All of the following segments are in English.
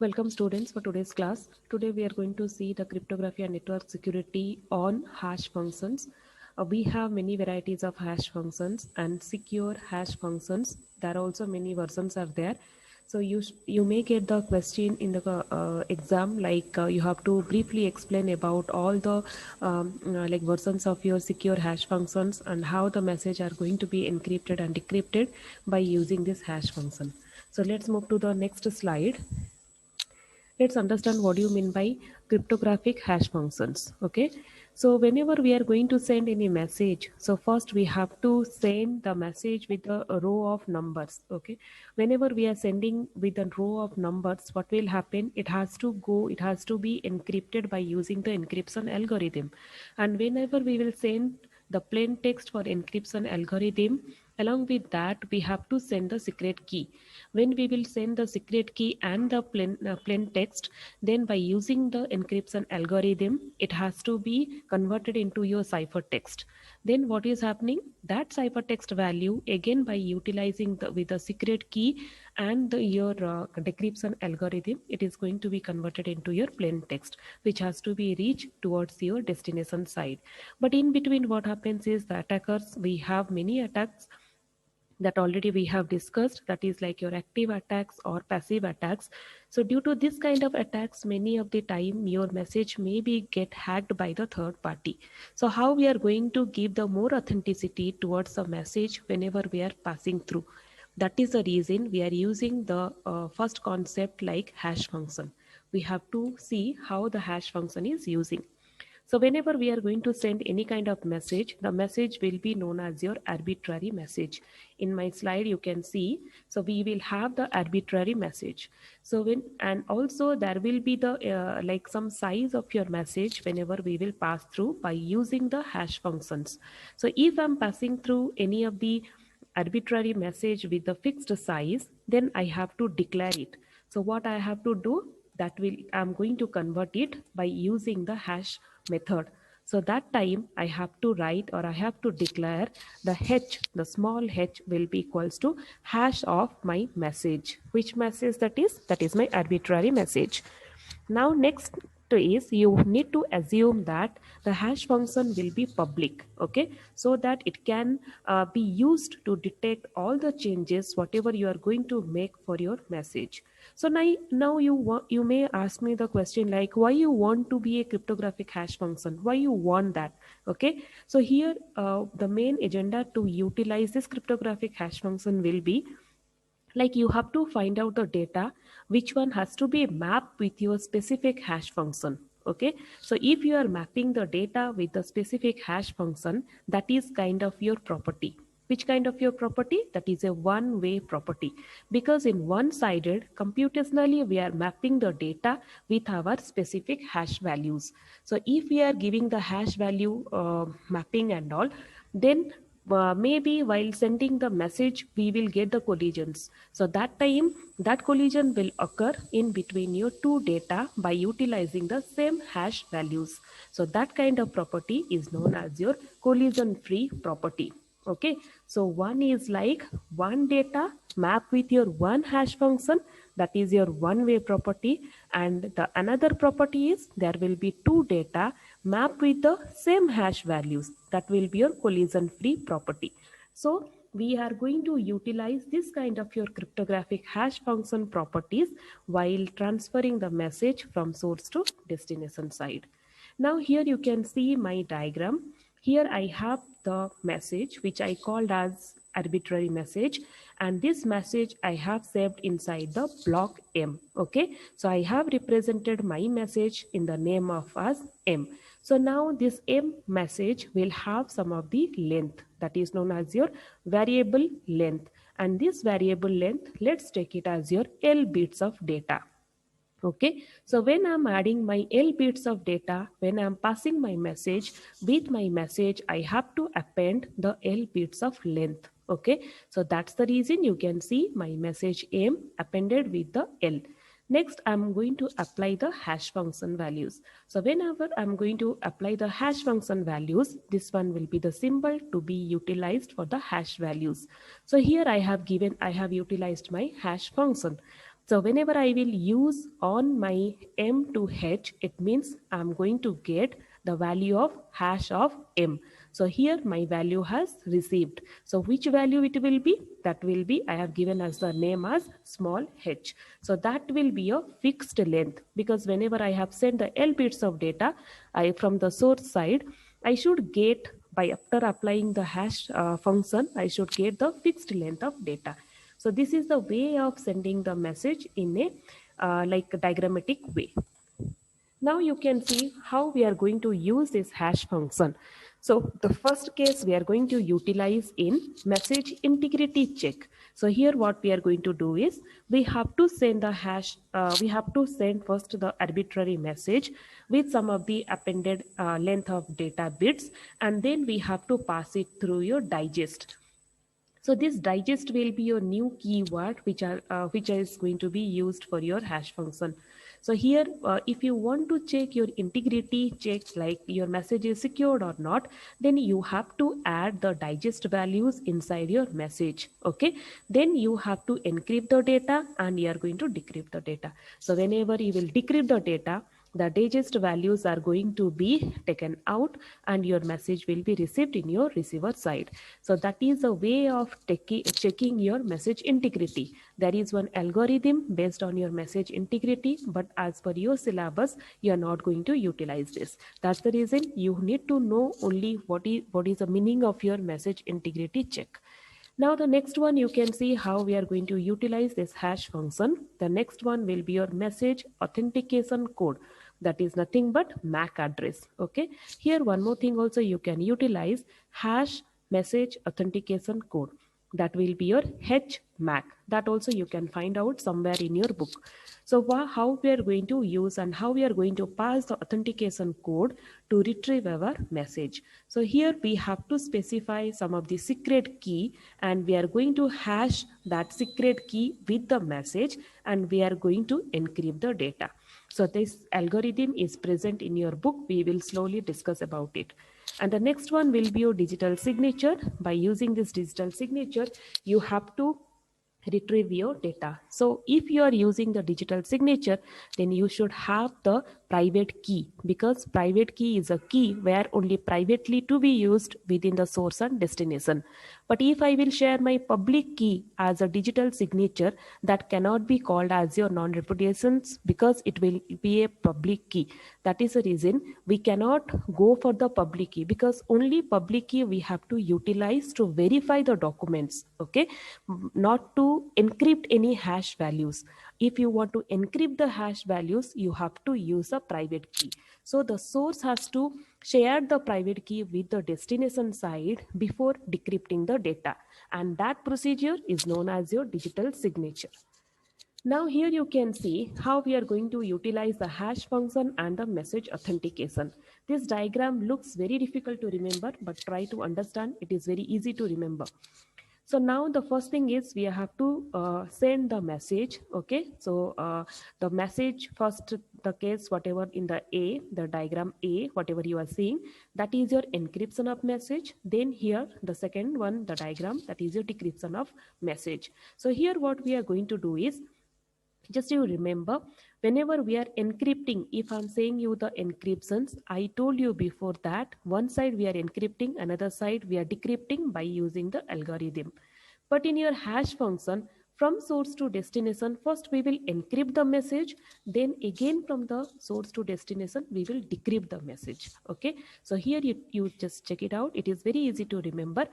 Welcome students for today's class. Today we are going to see the cryptography and network security on hash functions. We have many varieties of hash functions and secure hash functions. There are also many versions are there. So you may get the question in the exam like you have to briefly explain about all the like versions of your secure hash functions and how the message are going to be encrypted and decrypted by using this hash function. So let's move to the next slide. Let's understand what you mean by cryptographic hash functions. Okay, so whenever we are going to send any message, so first we have to send the message with a row of numbers. Okay, whenever we are sending with a row of numbers, what will happen, it has to be encrypted by using the encryption algorithm. And whenever we will send the plain text for encryption algorithm, along with that we have to send the secret key. When we will send the secret key and the plain text, then by using the encryption algorithm, it has to be converted into your ciphertext. Then what is happening, that ciphertext value again by utilizing with the secret key and your decryption algorithm, it is going to be converted into your plain text, which has to be reached towards your destination side. But in between, what happens is the attackers, we have many attacks that already we have discussed, that is like your active attacks or passive attacks. So due to this kind of attacks, many of the time your message may be get hacked by the third party. So how we are going to give the more authenticity towards a message whenever we are passing through, that is the reason we are using the first concept like hash function. We have to see how the hash function is using. So whenever we are going to send any kind of message, the message will be known as your arbitrary message. In my slide, you can see, so we will have the arbitrary message. So and also there will be the like some size of your message whenever we will pass through by using the hash functions. So if I'm passing through any of the arbitrary message with the fixed size, then I have to declare it. So what I have to do, that will I'm going to convert it by using the hash method. So that time I have to write, or I have to declare the h, the small h will be equals to hash of my message. Which message that is? That is my arbitrary message. Now next is, you need to assume that the hash function will be public. Okay, so that it can be used to detect all the changes whatever you are going to make for your message. So now you may ask me the question like, why you want to be a cryptographic hash function, why you want that? Okay, so here the main agenda to utilize this cryptographic hash function will be like, you have to find out the data which one has to be mapped with your specific hash function. Okay, so if you are mapping the data with the specific hash function, that is kind of your property. Which kind of your property? That is a one-way property, because in one-sided computationally we are mapping the data with our specific hash values. So if we are giving the hash value mapping and all, then maybe while sending the message we will get the collisions. So that time that collision will occur in between your two data by utilizing the same hash values. So that kind of property is known as your collision free property. Okay, so one is like one data map with your one hash function, that is your one way property, and the another property is there will be two data mapped with the same hash values, that will be your collision free property. So we are going to utilize this kind of your cryptographic hash function properties while transferring the message from source to destination side. Now here you can see my diagram. Here I have the message which I called as arbitrary message, and this message I have saved inside the block M. Okay, so I have represented my message in the name of as M. So now this M message will have some of the length, that is known as your variable length, and this variable length, let's take it as your L bits of data. Okay, so when I'm adding my L bits of data, when I'm passing my message, with my message I have to append the L bits of length. Okay, so that's the reason you can see my message M appended with the L. Next, I'm going to apply the hash function values. So whenever I'm going to apply the hash function values, this one will be the symbol to be utilized for the hash values. So here I have utilized my hash function. So whenever I will use on my m to h, it means I'm going to get the value of hash of m. So here my value has received. So which value it will be? That will be, I have given as the name as small h. So that will be a fixed length, because whenever I have sent the L bits of data, I from the source side, I should get, by after applying the hash function, I should get the fixed length of data. So this is the way of sending the message in a like diagrammatic way. Now you can see how we are going to use this hash function. So the first case we are going to utilize in message integrity check. So here what we are going to do is, we have to send the hash, we have to send first the arbitrary message with some of the appended length of data bits, and then we have to pass it through your digest. So this digest will be your new keyword, which is going to be used for your hash function. So here, if you want to check your integrity checks, like your message is secured or not, then you have to add the digest values inside your message. Okay. Then you have to encrypt the data and you are going to decrypt the data. So whenever you will decrypt the data, the digest values are going to be taken out and your message will be received in your receiver side. So that is a way of checking your message integrity. There is one algorithm based on your message integrity, but as per your syllabus, you are not going to utilize this. That's the reason you need to know only what is the meaning of your message integrity check. Now the next one, you can see how we are going to utilize this hash function. The next one will be your message authentication code. That is nothing but MAC address. Okay. Here one more thing also you can utilize, hash message authentication code. That will be your HMAC. That also you can find out somewhere in your book. So how we are going to use and how we are going to pass the authentication code to retrieve our message. So here we have to specify some of the secret key, and we are going to hash that secret key with the message, and we are going to encrypt the data. So this algorithm is present in your book. We will slowly discuss about it. And the next one will be your digital signature. By using this digital signature, you have to retrieve your data. So if you are using the digital signature, then you should have the private key, because private key is a key where only privately to be used within the source and destination. But if I will share my public key as a digital signature, that cannot be called as your non-repudiations, because it will be a public key. That is the reason we cannot go for the public key, because only public key we have to utilize to verify the documents. Okay, not to encrypt any hash values. If you want to encrypt the hash values, you have to use a private key. So the source has to share the private key with the destination side before decrypting the data, and that procedure is known as your digital signature. Now here you can see how we are going to utilize the hash function and the message authentication. This diagram looks very difficult to remember, but try to understand. It is very easy to remember. So now the first thing is we have to send the message. Okay, so the message first, the case whatever in the A, the diagram A, whatever you are seeing, that is your encryption of message. Then here the second one, the diagram, that is your decryption of message. So here what we are going to do is, just you remember, whenever we are encrypting, if I'm saying you the encryptions, I told you before that one side we are encrypting, another side we are decrypting by using the algorithm. But in your hash function, from source to destination, first we will encrypt the message, then again from the source to destination we will decrypt the message. Okay, so here you just check it out. It is very easy to remember.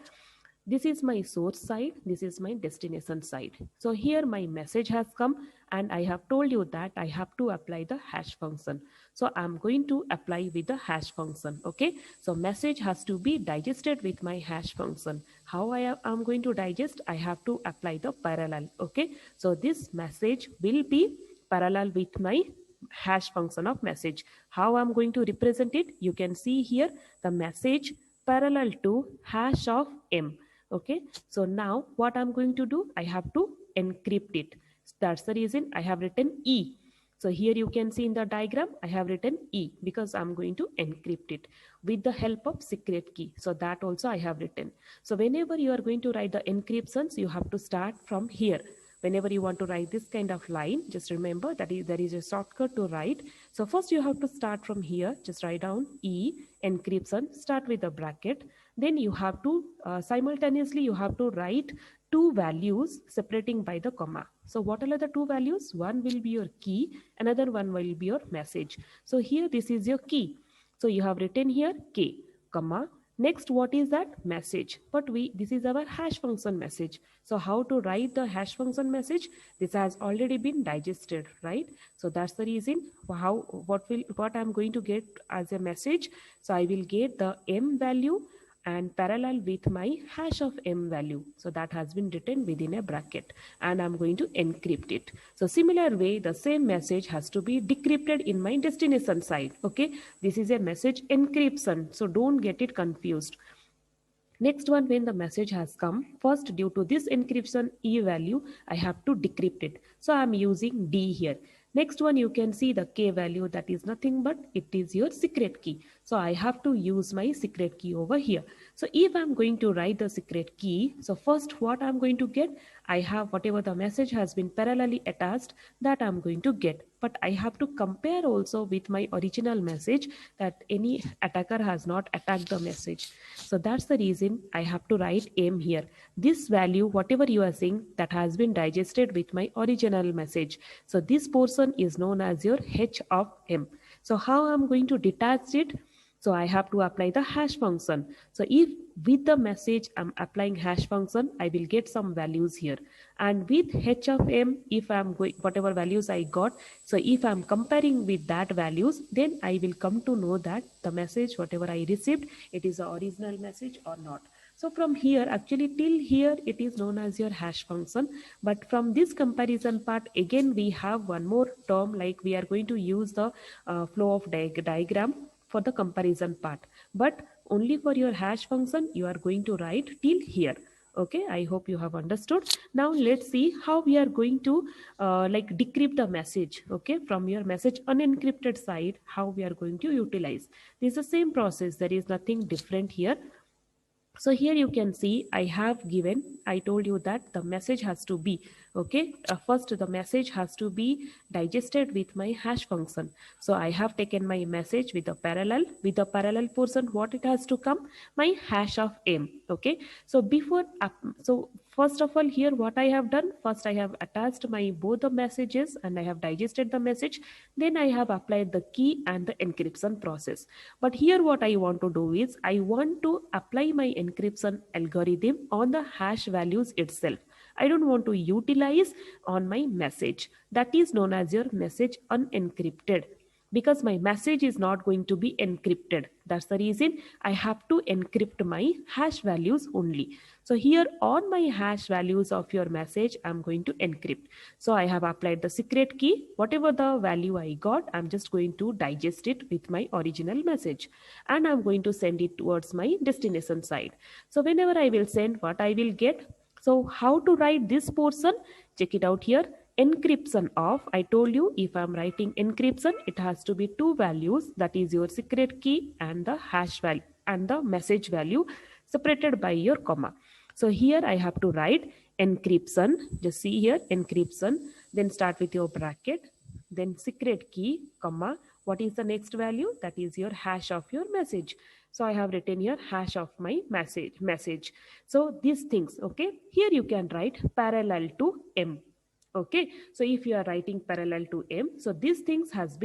This is my source side, this is my destination side. So here my message has come, and I have told you that I have to apply the hash function. So I'm going to apply with the hash function. Okay, so message has to be digested with my hash function. How am going to digest? I have to apply the parallel. Okay, so this message will be parallel with my hash function of message. How I'm going to represent it? You can see here the message parallel to hash of m. Okay, so now what I'm going to do, I have to encrypt it. That's the reason I have written E. So here you can see in the diagram I have written E, because I'm going to encrypt it with the help of secret key. So that also I have written. So whenever you are going to write the encryptions, you have to start from here. Whenever you want to write this kind of line, just remember that there is a shortcut to write. So first you have to start from here. Just write down E encryption, start with a bracket. Then you have to simultaneously you have to write two values separating by the comma. So what are the two values? One will be your key, another one will be your message. So here this is your key. So you have written here K, comma. Next, what is that? Message. But this is our hash function message. So how to write the hash function message? This has already been digested, right? So that's the reason what I'm going to get as a message. So I will get the M value and parallel with my hash of M value. So that has been written within a bracket and I'm going to encrypt it. So similar way, the same message has to be decrypted in my destination side. Okay, this is a message encryption, so don't get it confused. Next one, when the message has come, first due to this encryption E value, I have to decrypt it. So I am using D here. Next one, you can see the K value, that is nothing but it is your secret key. So I have to use my secret key over here. So if I'm going to write the secret key, so first what I'm going to get, I have whatever the message has been parallelly attached, that I'm going to get. But I have to compare also with my original message that any attacker has not attacked the message. So that's the reason I have to write M here. This value, whatever you are saying, that has been digested with my original message. So this portion is known as your H of M. So how I'm going to detach it? So I have to apply the hash function. So if with the message I'm applying hash function, I will get some values here. And with H of M, if I'm going, whatever values I got, so if I'm comparing with that values, then I will come to know that the message, whatever I received, it is the original message or not. So from here, actually till here, it is known as your hash function. But from this comparison part, again, we have one more term, like we are going to use the flow of diagram for the comparison part. But only for your hash function, you are going to write till here. Okay, I hope you have understood. Now let's see how we are going to like decrypt the message. Okay, from your message unencrypted side, how we are going to utilize. This is the same process. There is nothing different here. So here you can see I have given, I told you that the message has to be, okay, first the message has to be digested with my hash function. So I have taken my message with the parallel portion, what it has to come, my hash of M. Okay, so so first of all, here what I have done, first I have attached my both the messages and I have digested the message, then I have applied the key and the encryption process. But here what I want to do is I want to apply my encryption algorithm on the hash values itself. I don't want to utilize on my message. That is known as your message unencrypted, because my message is not going to be encrypted. That's the reason I have to encrypt my hash values only. So here on my hash values of your message, I'm going to encrypt. So I have applied the secret key. Whatever the value I got, I'm just going to digest it with my original message. And I'm going to send it towards my destination side. So whenever I will send, what I will get. So how to write this portion? Check it out here. Encryption of, I told you if I'm writing encryption, it has to be two values, that is your secret key and the hash value and the message value separated by your comma. So here I have to write encryption, just see here encryption, then start with your bracket, then secret key, comma, what is the next value? That is your hash of your message. So I have written here hash of my message. So these things, okay, here you can write parallel to M. Okay, so if you are writing parallel to M, so these things has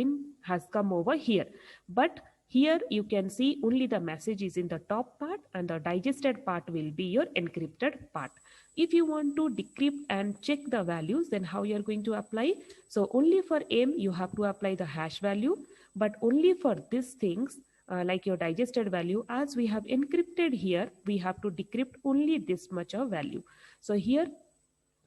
come over here. But here you can see only the message is in the top part and the digested part will be your encrypted part. If you want to decrypt and check the values, then how you are going to apply? So only for M you have to apply the hash value, but only for these things like your digested value, as we have encrypted here, we have to decrypt only this much of value. So here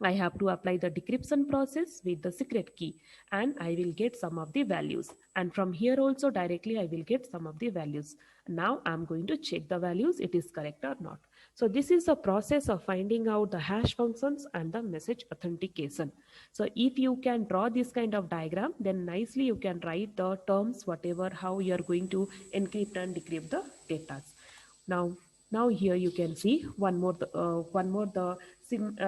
I have to apply the decryption process with the secret key and I will get some of the values. And from here also directly I will get some of the values. Now I'm going to check the values, it is correct or not. So this is the process of finding out the hash functions and the message authentication. So if you can draw this kind of diagram, then nicely you can write the terms, whatever, how you are going to encrypt and decrypt the data. Now Now here you can see the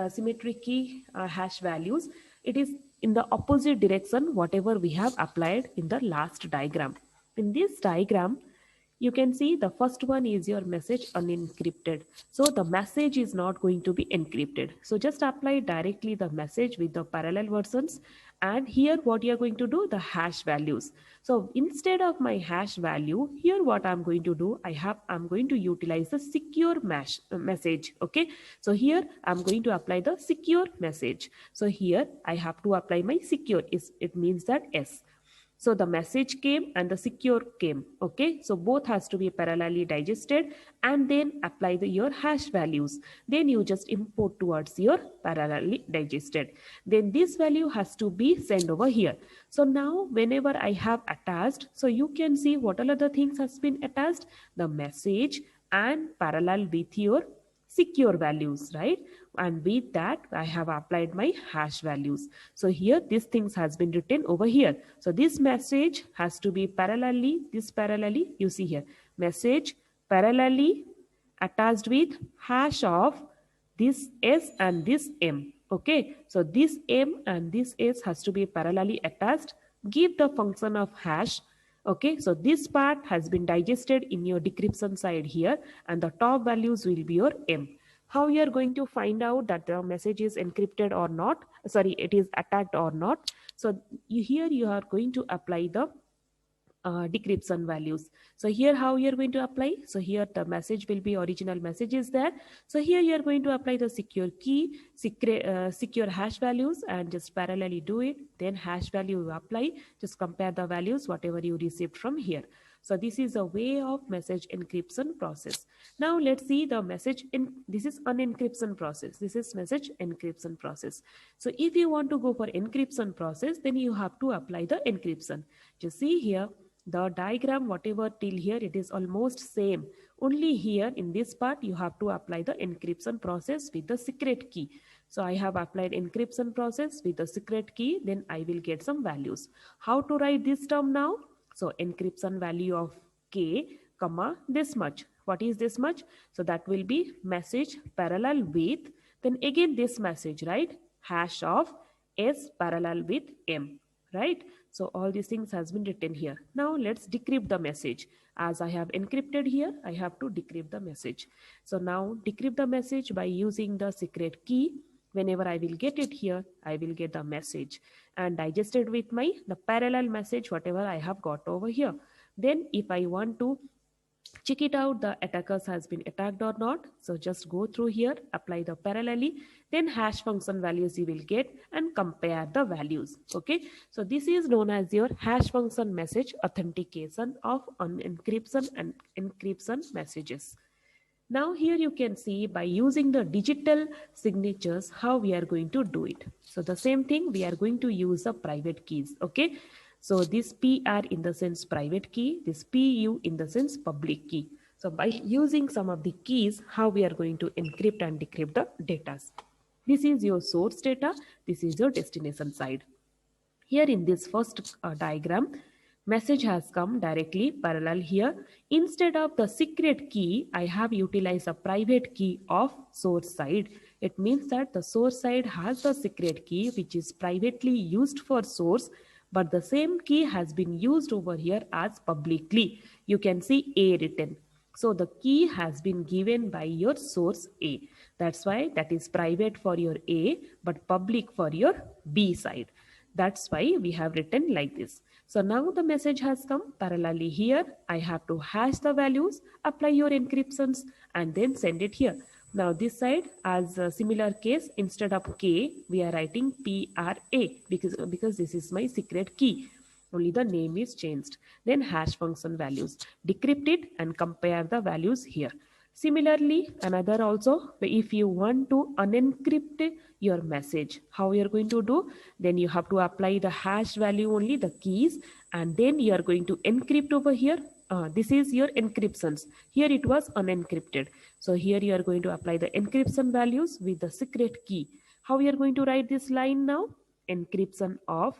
symmetry key hash values. It is in the opposite direction whatever we have applied in the last diagram. In this diagram, you can see the first one is your message unencrypted. So the message is not going to be encrypted. So just apply directly the message with the parallel versions. And here what you are going to do, the hash values. So instead of my hash value, here what I'm going to do, I'm going to utilize the secure message. Okay. So here I'm going to apply the secure message. So here I have to apply my secure. It means that S. So the message came and the secure came. Okay. So both has to be parallelly digested and then apply your hash values. Then you just import towards your parallelly digested. Then this value has to be sent over here. So now whenever I have attached, so you can see what all other things has been attached, the message and parallel with your secure values, right? And with that I have applied my hash values. So here these things has been written over here. So this message has to be parallelly you see here, message parallelly attached with hash of this S and this M. Okay, so this M and this S has to be parallelly attached. Give the function of hash. Okay, so this part has been digested in your decryption side here, and the top values will be your M. How you are going to find out that the message is encrypted or not, sorry, it is attacked or not? So here you are going to apply the decryption values. So here how you are going to apply, so here the message will be original message is there. So here you are going to apply the secure key, secure hash values, and just parallelly do it. Then hash value you apply, just compare the values whatever you received from here. So this is a way of message encryption process. Now let's see the message in, this is unencryption process, this is message encryption process. So if you want to go for encryption process, then you have to apply the encryption. Just see here the diagram whatever till here it is almost same, only here in this part you have to apply the encryption process with the secret key. So I have applied encryption process with the secret key, then I will get some values. How to write this term now? So encryption value of k comma this much. What is this much? So that will be message parallel with, then again this message, right? Hash of S parallel with M, right? So all these things has been written here. Now let's decrypt the message. As I have encrypted here, I have to decrypt the message. So now decrypt the message by using the secret key. Whenever I will get it here, I will get the message and digest it with my the parallel message whatever I have got over here. Then if I want to check it out the attackers has been attacked or not, so just go through here, apply the parallelly, then hash function values you will get and compare the values. Okay, so this is known as your hash function message authentication of encryption and encryption messages. Now here you can see by using the digital signatures how we are going to do it. So the same thing, we are going to use the private keys. Okay, so this PR in the sense private key, this PU in the sense public key. So by using some of the keys, how we are going to encrypt and decrypt the data. This is your source data, this is your destination side. Here in this first diagram, message has come directly parallel here. Instead of the secret key, I have utilized a private key of source side. It means that the source side has the secret key which is privately used for source, but the same key has been used over here as publicly. You can see A written. So the key has been given by your source A. That's why that is private for your A but public for your B side. That's why we have written like this. So now the message has come parallelly here. I have to hash the values, apply your encryptions and then send it here. Now this side as a similar case, instead of K, we are writing PRA because this is my secret key. Only the name is changed. Then hash function values. Decrypt it and compare the values here. Similarly, another also, if you want to unencrypt your message, how you are going to do? Then you have to apply the hash value only, the keys, and then you are going to encrypt over here. This is your encryptions. Here it was unencrypted. So here you are going to apply the encryption values with the secret key. How you are going to write this line now? Encryption of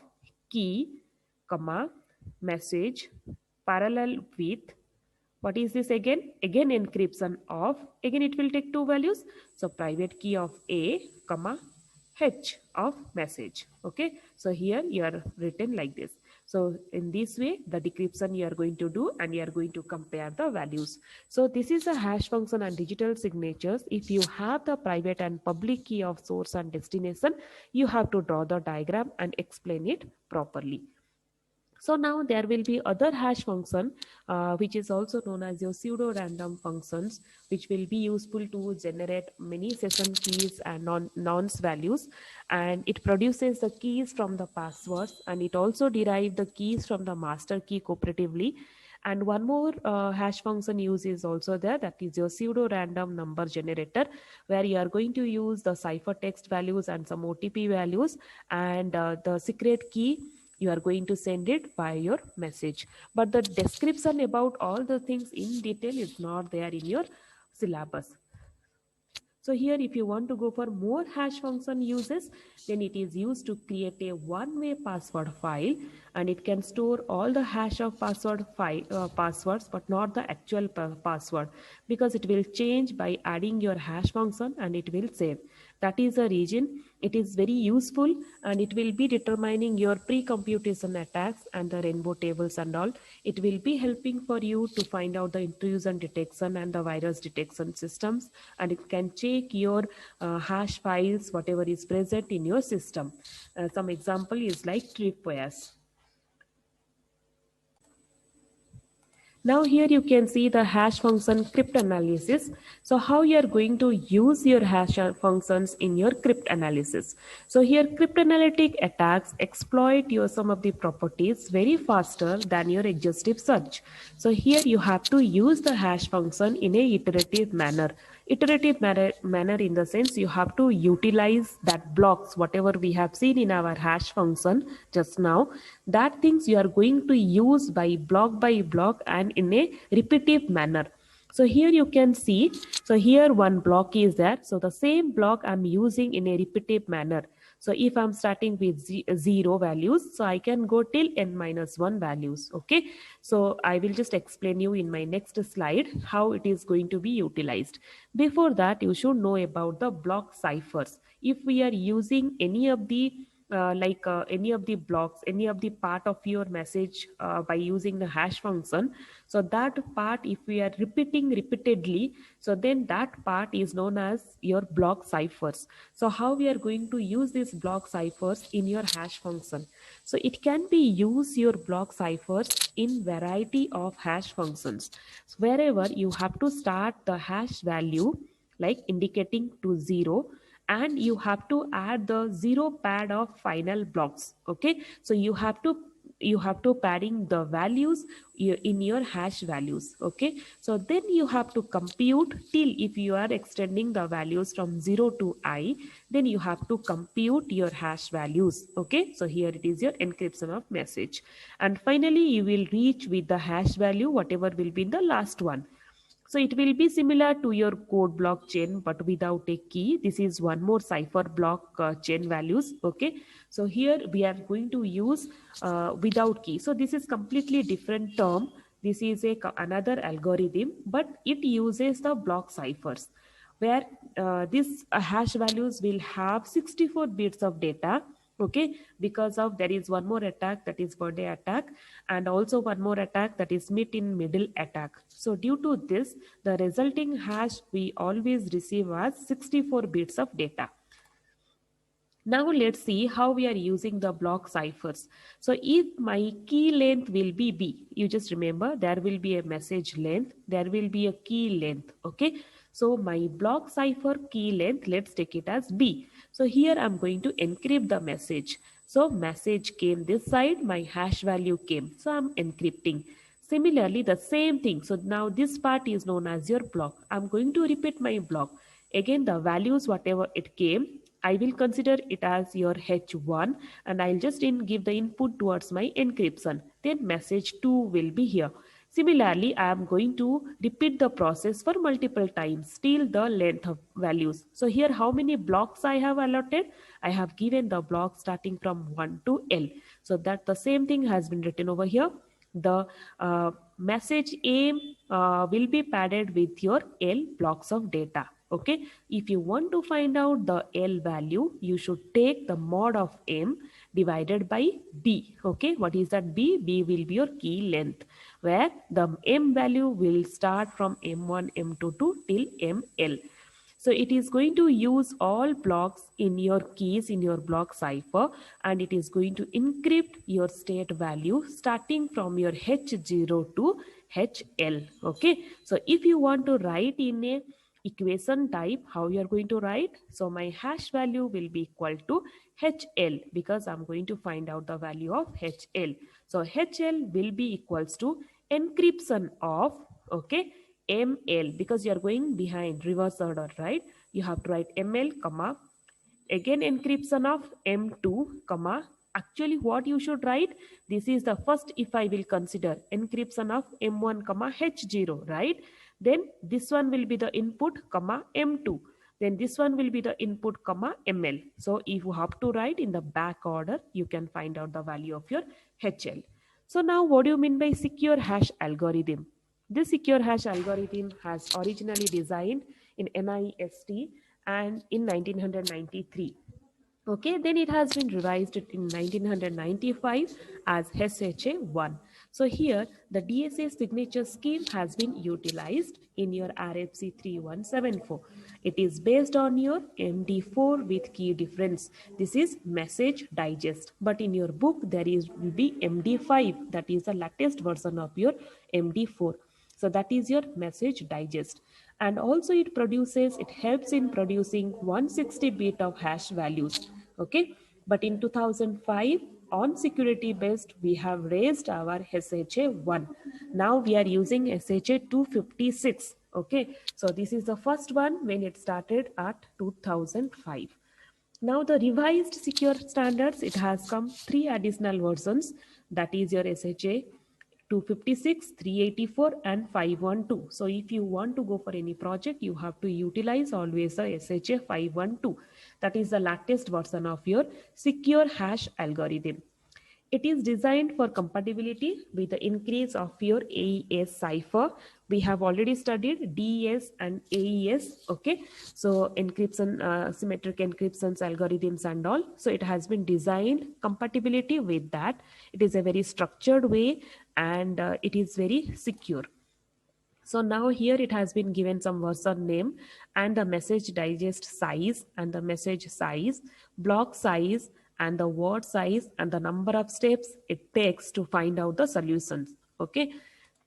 key, comma, message, parallel with What is this again? Again encryption of, again it will take two values. So private key of A, comma, H of message. Okay. So here you are written like this. So in this way, the decryption you are going to do, and you are going to compare the values. So this is a hash function and digital signatures. If you have the private and public key of source and destination, you have to draw the diagram and explain it properly. So now there will be other hash function, which is also known as your pseudo random functions, which will be useful to generate many session keys and nonce values, and it produces the keys from the passwords, and it also derive the keys from the master key cooperatively. And one more hash function use is also there, that is your pseudo random number generator, where you are going to use the ciphertext values and some OTP values, and the secret key you are going to send it by your message. But the description about all the things in detail is not there in your syllabus. So here, if you want to go for more hash function uses, then it is used to create a one-way password file, and it can store all the hash of passwords, but not the actual password, because it will change by adding your hash function and it will save. That is the reason it is very useful, and it will be determining your pre-computation attacks and the rainbow tables and all. It will be helping for you to find out the intrusion detection and the virus detection systems, and it can check your hash files, whatever is present in your system. Some example is like tripwires. Now here you can see the hash function cryptanalysis. So how you are going to use your hash functions in your cryptanalysis. So here cryptanalytic attacks exploit your some of the properties very faster than your exhaustive search. So here you have to use the hash function in a iterative manner. Iterative manner in the sense you have to utilize that blocks, whatever we have seen in our hash function just now, that things you are going to use by block and in a repetitive manner. So here you can see, so here one block is there, so the same block I'm using in a repetitive manner. So if I'm starting with 0 values, so I can go till n minus 1 values. Okay. So I will just explain you in my next slide how it is going to be utilized. Before that, you should know about the block ciphers. If we are using any of the any of the blocks, any of the part of your message by using the hash function, so that part if we are repeating repeatedly, so then that part is known as your block ciphers. So how we are going to use these block ciphers in your hash function? So it can be use your block ciphers in variety of hash functions. So wherever you have to start the hash value like indicating to 0, and you have to add the 0 pad of final blocks. Okay, so you have to padding the values in your hash values. Okay, so then you have to compute till, if you are extending the values from 0 to I, then you have to compute your hash values. Okay, so here it is your encryption of message, and finally you will reach with the hash value whatever will be the last one. So it will be similar to your code blockchain, but without a key. This is one more cipher block chain values. Okay. So here we are going to use without key. So this is completely different term. This is another algorithm, but it uses the block ciphers, where this hash values will have 64 bits of data. Okay, because of there is one more attack, that is birthday attack, and also one more attack, that is meet in middle attack. So due to this, the resulting hash we always receive as 64 bits of data. Now let's see how we are using the block ciphers. So if my key length will be B, you just remember there will be a message length, there will be a key length. Okay. So my block cipher key length, let's take it as B. So here I'm going to encrypt the message. So message came this side, my hash value came. So I'm encrypting. Similarly, the same thing. So now this part is known as your block. I'm going to repeat my block. Again, the values, whatever it came, I will consider it as your H1, and I'll just give the input towards my encryption. Then message 2 will be here. Similarly, I am going to repeat the process for multiple times till the length of values. So here how many blocks I have allotted? I have given the block starting from 1 to L. So that the same thing has been written over here. the message A will be padded with your L blocks of data. Okay, if you want to find out the L value, you should take the mod of M divided by B. Okay, what is that B? B will be your key length, where the M value will start from M1, M2 to till ML. So it is going to use all blocks in your keys in your block cipher, and it is going to encrypt your state value starting from your H0 to HL. Okay. So if you want to write in a equation type, how you are going to write? So my hash value will be equal to HL, because I'm going to find out the value of HL. So HL will be equals to encryption of, okay, ML, because you are going behind reverse order, right? You have to write ML, comma, again encryption of M2, comma, actually what you should write, this is the first if I will consider encryption of M1, comma, H0, right? Then this one will be the input, comma, M2. Then this one will be the input, comma, ML. So if you have to write in the back order, you can find out the value of your HL. So now what do you mean by secure hash algorithm? This secure hash algorithm has originally designed in NIST and in 1993. Okay, then it has been revised in 1995 as SHA-1. So here the DSA signature scheme has been utilized in your RFC 3174. It is based on your MD4 with key difference. This is message digest, but in your book there is will be MD5, that is the latest version of your MD4. So that is your message digest. And also it helps in producing 160 bit of hash values. Okay, but in 2005 on security based we have raised our SHA-1. Now we are using SHA-256. Okay, so this is the first one when it started at 2005. Now the revised secure standards, it has come three additional versions, that is your SHA 256, 384 and 512. So if you want to go for any project, you have to utilize always the SHA 512. That is the latest version of your secure hash algorithm. It is designed for compatibility with the increase of your AES cipher. We have already studied DES and AES. Okay, so encryption, symmetric encryptions, algorithms, and all. So it has been designed compatibility with that. It is a very structured way, and it is very secure. So now here it has been given some version name and the message digest size and the message size, block size and the word size and the number of steps it takes to find out the solutions. Okay.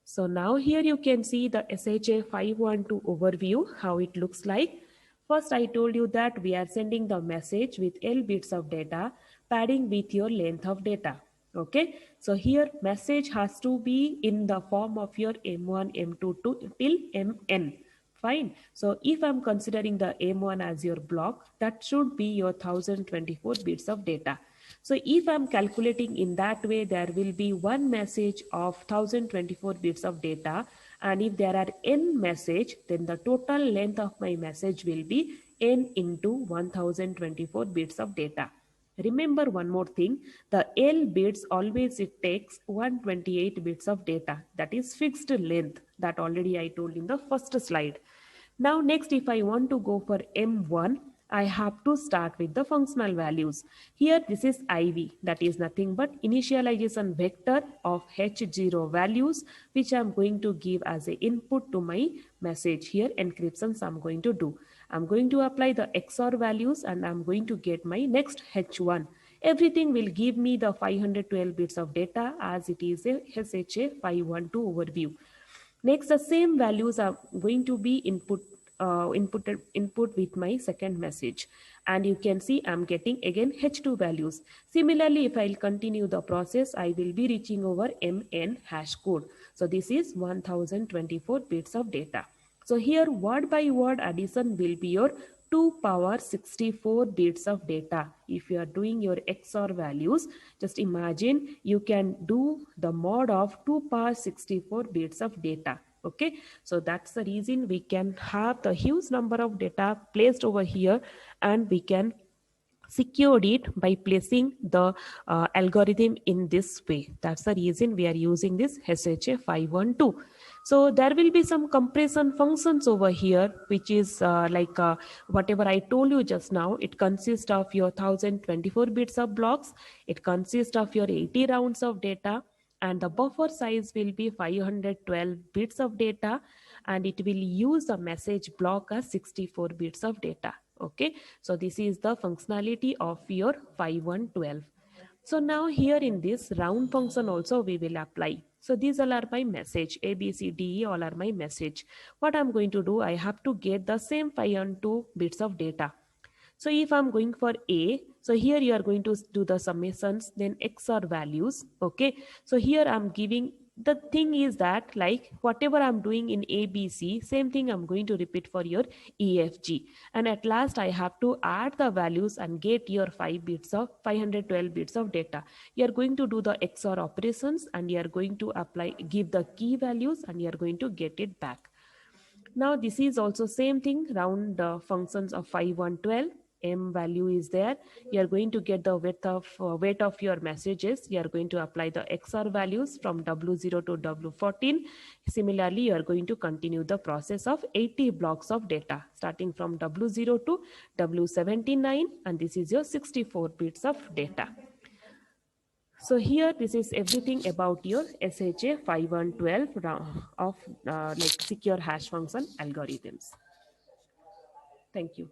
So now here you can see the SHA 512 overview, how it looks like. First, I told you that we are sending the message with L bits of data, padding with your length of data. Okay, so here message has to be in the form of your M1, M2 till MN. Fine. So if I'm considering the M1 as your block, that should be your 1024 bits of data. So if I'm calculating in that way, there will be one message of 1024 bits of data. And if there are n message, then the total length of my message will be n into 1024 bits of data. Remember one more thing, the L bits always it takes 128 bits of data. That is fixed length, that already I told in the first slide. Now next, if I want to go for M1, I have to start with the functional values. Here this is IV, that is nothing but initialization vector of H0 values, which I'm going to give as a input to my message. Here encryptions I'm going to do. I'm going to apply the XOR values and I'm going to get my next H1. Everything will give me the 512 bits of data as it is a SHA 512 overview. Next, the same values are going to be input with my second message, and you can see I'm getting again H2 values. Similarly, if I'll continue the process, I will be reaching over MN hash code. So this is 1024 bits of data. So here word by word addition will be your 2 power 64 bits of data. If you are doing your XOR values, just imagine you can do the mod of 2 power 64 bits of data. Okay, so that's the reason we can have the huge number of data placed over here, and we can secured it by placing the algorithm in this way. That's the reason we are using this SHA 512. So there will be some compression functions over here, which is whatever I told you just now. It consists of your 1024 bits of blocks. It consists of your 80 rounds of data, and the buffer size will be 512 bits of data, and it will use the message block as 64 bits of data. Okay, so this is the functionality of your 5112. So now here in this round function also we will apply. So these all are my message, A, B, C, D, E, all are my message. What I'm going to do, I have to get the same 512 bits of data. So if I'm going for A, so here you are going to do the summations, then XOR values. Okay. So here I'm giving, the thing is that like whatever I'm doing in ABC, same thing I'm going to repeat for your EFG. And at last I have to add the values and get your 512 bits of data. You are going to do the XOR operations, and you are going to apply, give the key values, and you are going to get it back. Now this is also same thing, round functions of 5112. M value is there. You are going to get the weight of your messages. You are going to apply the XOR values from W0 to W14. Similarly, you are going to continue the process of 80 blocks of data starting from W0 to W79, and this is your 64 bits of data. So here, this is everything about your SHA 5112 of like secure hash function algorithms. Thank you.